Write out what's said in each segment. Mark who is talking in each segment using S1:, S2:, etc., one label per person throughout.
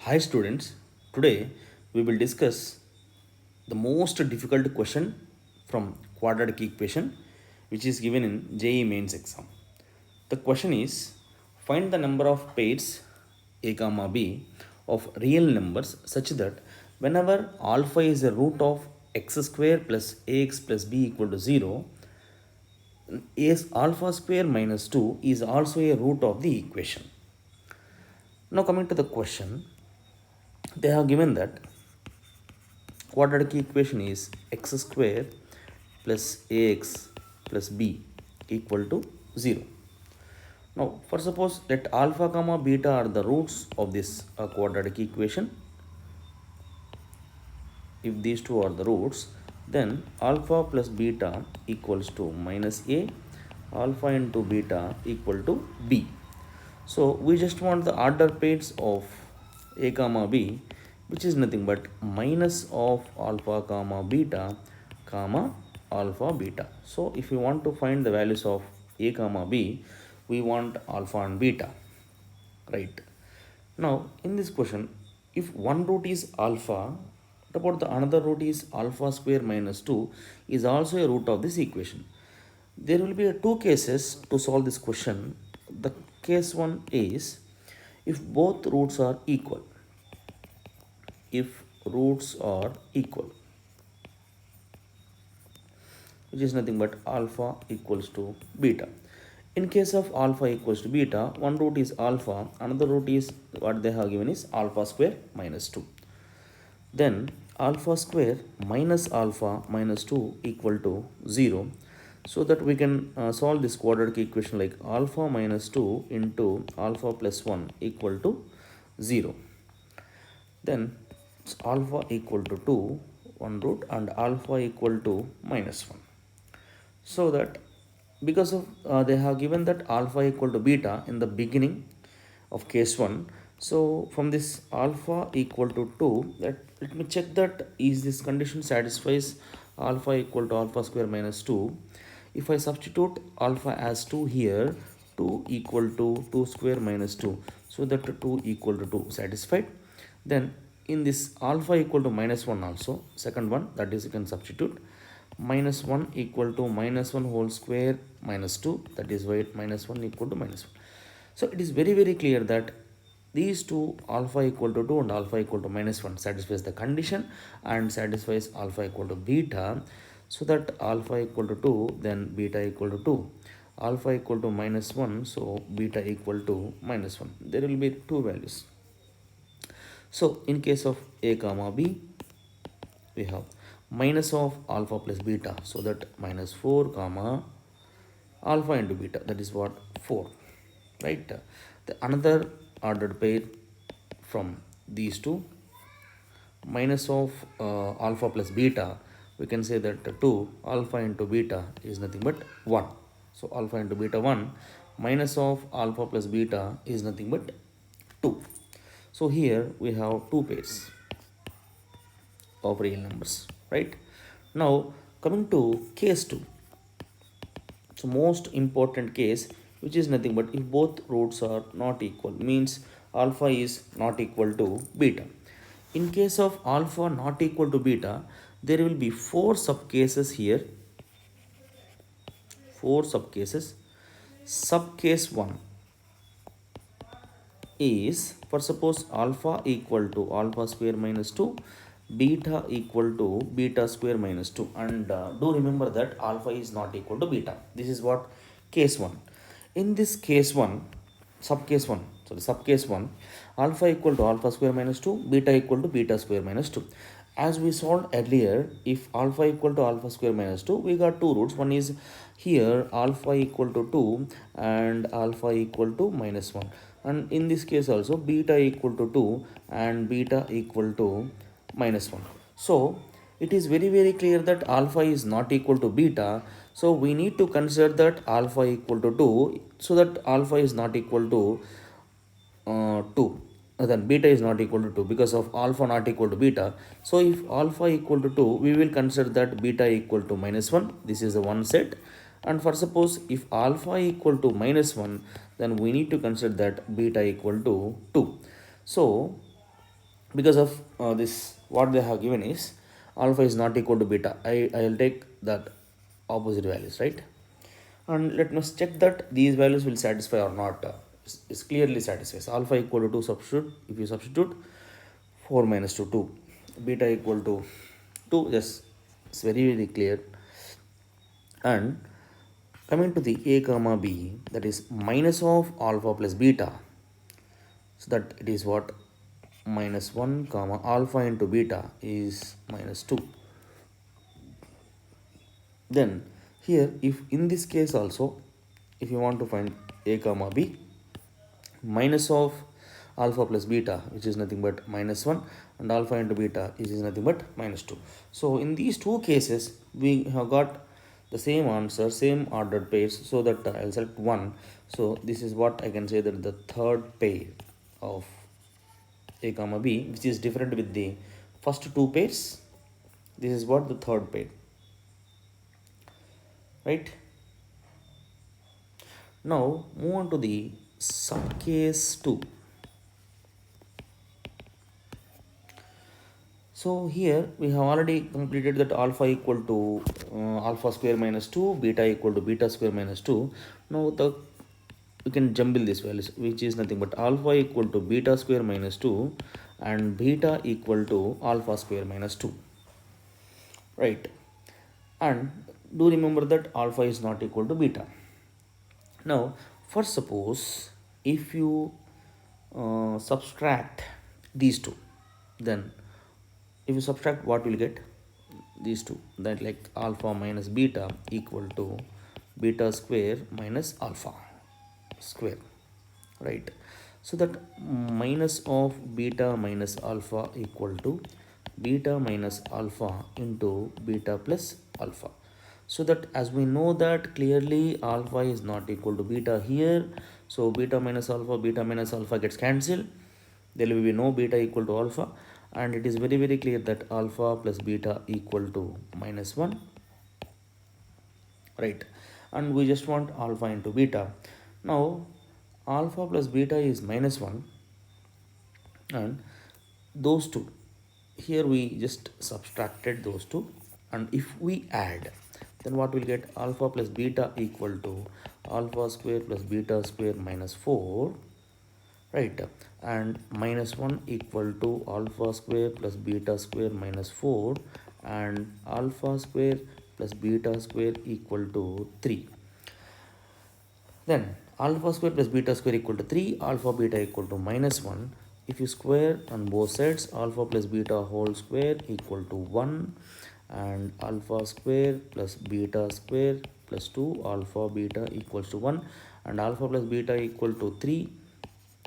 S1: Hi students, today we will discuss the most difficult question from quadratic equation which is given in JEE mains exam. The question is find the number of pairs a comma b of real numbers such that whenever alpha is a root of x square plus ax plus b equal to 0, as alpha square minus 2 is also a root of the equation. Now coming to the question, they have given that quadratic equation is x square plus ax plus b equal to 0. Now for suppose let alpha comma beta are the roots of this quadratic equation. If these two are the roots, then alpha plus beta equals to minus a, alpha into beta equal to b. So we just want the order pairs of a comma b, which is nothing but minus of alpha comma beta comma alpha beta. So if we want to find the values of a comma b, we want alpha and beta, right? Now in this question, if one root is alpha, what about the another root is alpha square minus 2 is also a root of this equation. There will be two cases to solve this question. The case one is if both roots are equal. If roots are equal, which is nothing but alpha equals to beta. In case of alpha equals to beta, one root is alpha, another root is what they have given is alpha square minus 2. Then alpha square minus alpha minus 2 equal to 0. So that we can solve this quadratic equation like alpha minus 2 into alpha plus 1 equal to 0. Then alpha equal to 2, one root, and alpha equal to minus 1. So that because of they have given that alpha equal to beta in the beginning of case 1, so from this alpha equal to 2, let me check that is this condition satisfies alpha equal to alpha square minus 2. If I substitute alpha as 2 here, 2 equal to 2 square minus 2, so that 2 equal to 2 satisfied. Then in this alpha equal to minus 1 also, second one, that is you can substitute minus 1 equal to minus 1 whole square minus 2, that is why it minus 1 equal to minus 1. So it is very clear that these two alpha equal to 2 and alpha equal to minus 1 satisfies the condition and satisfies alpha equal to beta, so that alpha equal to 2, then beta equal to 2, alpha equal to minus 1, so beta equal to minus 1. There will be two values. So in case of a comma b, we have minus of alpha plus beta, so that minus 4 comma alpha into beta, that is what 4, right? The another ordered pair from these two, minus of alpha plus beta, we can say that 2 alpha into beta is nothing but 1. So alpha into beta 1, minus of alpha plus beta is nothing but 2. So here we have two pairs of real numbers, right? Now coming to case 2, so most important case, which is nothing but if both roots are not equal, means alpha is not equal to beta. In case of alpha not equal to beta, there will be four subcases here. Four subcases. Subcase 1 is, for suppose alpha equal to alpha square minus 2, beta equal to beta square minus 2, and do remember that alpha is not equal to beta. This is what case 1. In this case 1, subcase 1, alpha equal to alpha square minus 2, beta equal to beta square minus 2. As we solved earlier, if alpha equal to alpha square minus 2, we got two roots. One is here alpha equal to 2 and alpha equal to minus 1. And in this case also beta equal to 2 and beta equal to minus 1. So it is very clear that alpha is not equal to beta. So we need to consider that alpha equal to 2, so that alpha is not equal to 2. Then beta is not equal to 2 because of alpha not equal to beta. So if alpha equal to 2, we will consider that beta equal to minus 1. This is the one set. And for suppose if alpha equal to minus 1, then we need to consider that beta equal to 2. So because of this, what they have given is alpha is not equal to beta. I'll take that opposite values, right? And let us check that these values will satisfy or not. It's clearly satisfies. Alpha equal to 2, substitute. If you substitute 4 minus 2, 2. Beta equal to 2, yes, it's very very clear. And coming to the a comma b, that is minus of alpha plus beta, so that it is what, minus 1 comma alpha into beta is minus 2. Then here, if in this case also, if you want to find a comma b, minus of alpha plus beta, which is nothing but minus 1, and alpha into beta, which is nothing but minus 2. So in these two cases we have got the same answer, same ordered pairs, so that I'll select 1. So this is what I can say, that the third pair of a comma b, which is different with the first two pairs. This is what the third pair, right? Now move on to the subcase 2. So here we have already completed that alpha equal to alpha square minus 2, beta equal to beta square minus 2. Now we can jumble these values, which is nothing but alpha equal to beta square minus 2 and beta equal to alpha square minus 2, right? And do remember that alpha is not equal to beta. Now first, suppose if you subtract these two, then if you subtract, what will get? These two, that like alpha minus beta equal to beta square minus alpha square, right? So that minus of beta minus alpha equal to beta minus alpha into beta plus alpha. So that, as we know that clearly alpha is not equal to beta here, so beta minus alpha gets cancelled. There will be no beta equal to alpha, and it is very very clear that alpha plus beta equal to minus 1, right? And we just want alpha into beta. Now alpha plus beta is minus 1, and those two, here we just subtracted those two, and if we add, then what will get? Alpha plus beta equal to alpha square plus beta square minus 4, right? And minus 1 equal to alpha square plus beta square minus 4, and alpha square plus beta square equal to 3. Then alpha square plus beta square equal to 3, alpha beta equal to minus 1. If you square on both sides, alpha plus beta whole square equal to 1, and alpha square plus beta square plus 2 alpha beta equals to 1, and alpha plus beta equal to 3,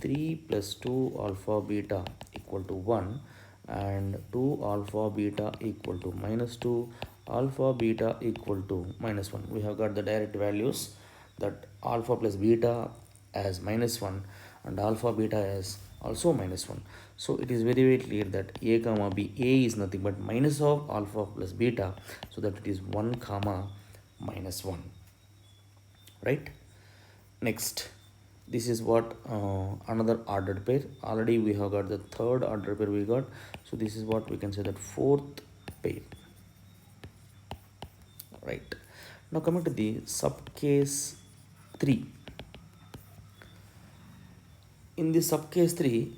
S1: 3 plus 2 alpha beta equal to 1, and 2 alpha beta equal to minus 2, alpha beta equal to minus 1. We have got the direct values, that alpha plus beta as minus 1 and alpha beta as also minus 1. So it is very very clear that a comma b, a is nothing but minus of alpha plus beta, so that it is 1 comma minus 1, right? Next, this is what another ordered pair. Already we have got the third ordered pair we got, so this is what we can say, that fourth pair, right? Now coming to the subcase 3. In this subcase 3,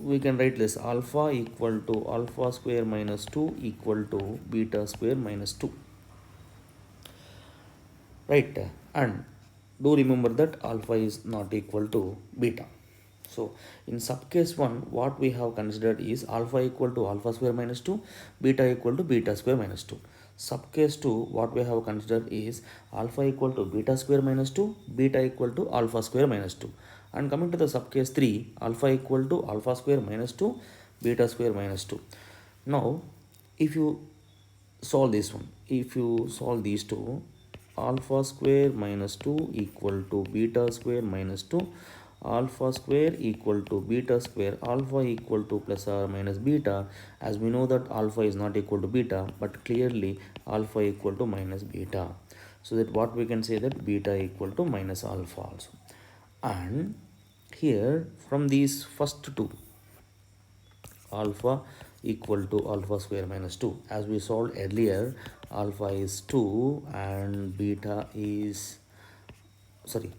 S1: we can write this: alpha equal to alpha square minus 2 equal to beta square minus 2, right? And do remember that alpha is not equal to beta. So in subcase 1, what we have considered is alpha equal to alpha square minus 2, beta equal to beta square minus 2. Subcase 2, what we have considered is alpha equal to beta square minus 2, beta equal to alpha square minus 2. And coming to the subcase 3, alpha equal to alpha square minus 2, beta square minus 2. Now if you solve this one, if you solve these two, alpha square minus 2 equal to beta square minus 2, alpha square equal to beta square, alpha equal to plus or minus beta. As we know that alpha is not equal to beta, but clearly alpha equal to minus beta, so that what we can say, that beta equal to minus alpha also. And here from these first two, alpha equal to alpha square minus 2. As we solved earlier, alpha is 2 and beta is, sorry,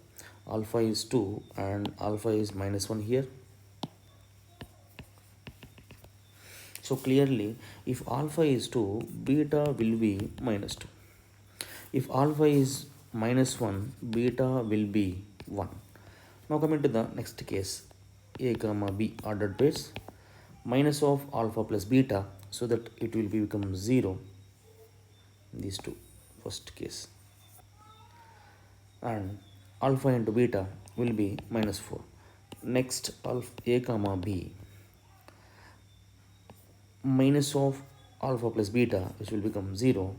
S1: alpha is 2 and alpha is minus 1 here. So clearly, if alpha is 2, beta will be minus 2. If alpha is minus 1, beta will be 1. Now coming to the next case, a comma b ordered pairs, minus of alpha plus beta, so that it will become 0, these two, first case, and alpha into beta will be minus 4. Next, alpha a comma b, minus of alpha plus beta, which will become 0,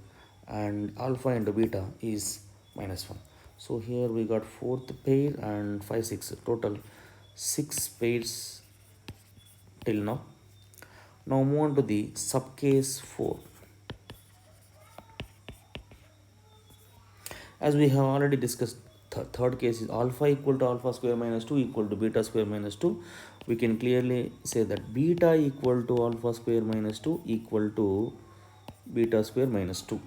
S1: and alpha into beta is minus 1. So here we got fourth pair and 5 6, total 6 pairs till now. Now move on to the subcase 4. As we have already discussed, third case is alpha equal to alpha square minus 2 equal to beta square minus 2. We can clearly say that beta equal to alpha square minus 2 equal to beta square minus 2.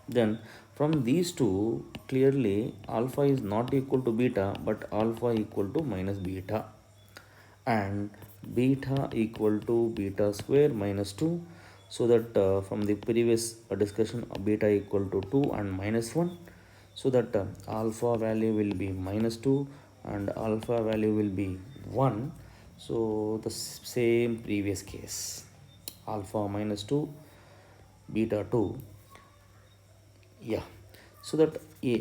S1: Then from these two, clearly alpha is not equal to beta but alpha equal to minus beta, and beta equal to beta square minus 2. So that from the previous discussion, beta equal to 2 and minus 1, so that alpha value will be minus 2 and alpha value will be 1. So the same previous case, alpha minus 2, beta 2, yeah. So that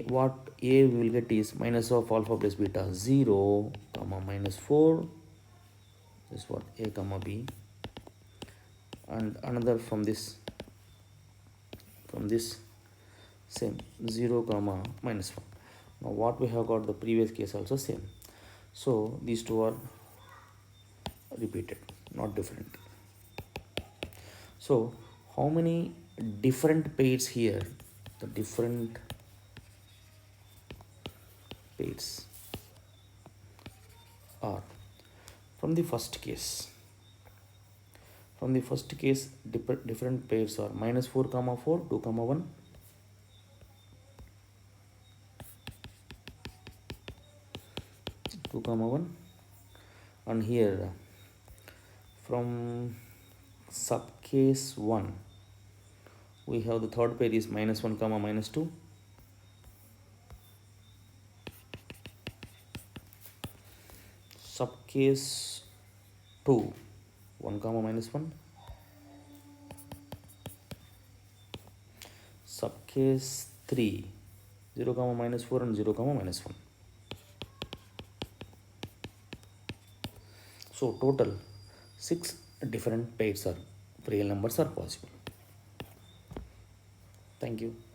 S1: what a we will get is minus of alpha plus beta 0 comma minus 4, this is what a comma b, and another from this same 0 comma minus 1. Now what we have got the previous case also same, so these two are repeated, not different. So how many different pairs here? The different pairs are from the first case. From the first case, different pairs are minus 4 comma 4, 2 comma 1, and here from subcase 1 we have the third pair is minus 1 comma minus 2, subcase 2 1 comma minus 1, subcase 3 0 comma minus 4 and 0 comma minus 1. So total 6 different pairs are real numbers are possible. Thank you.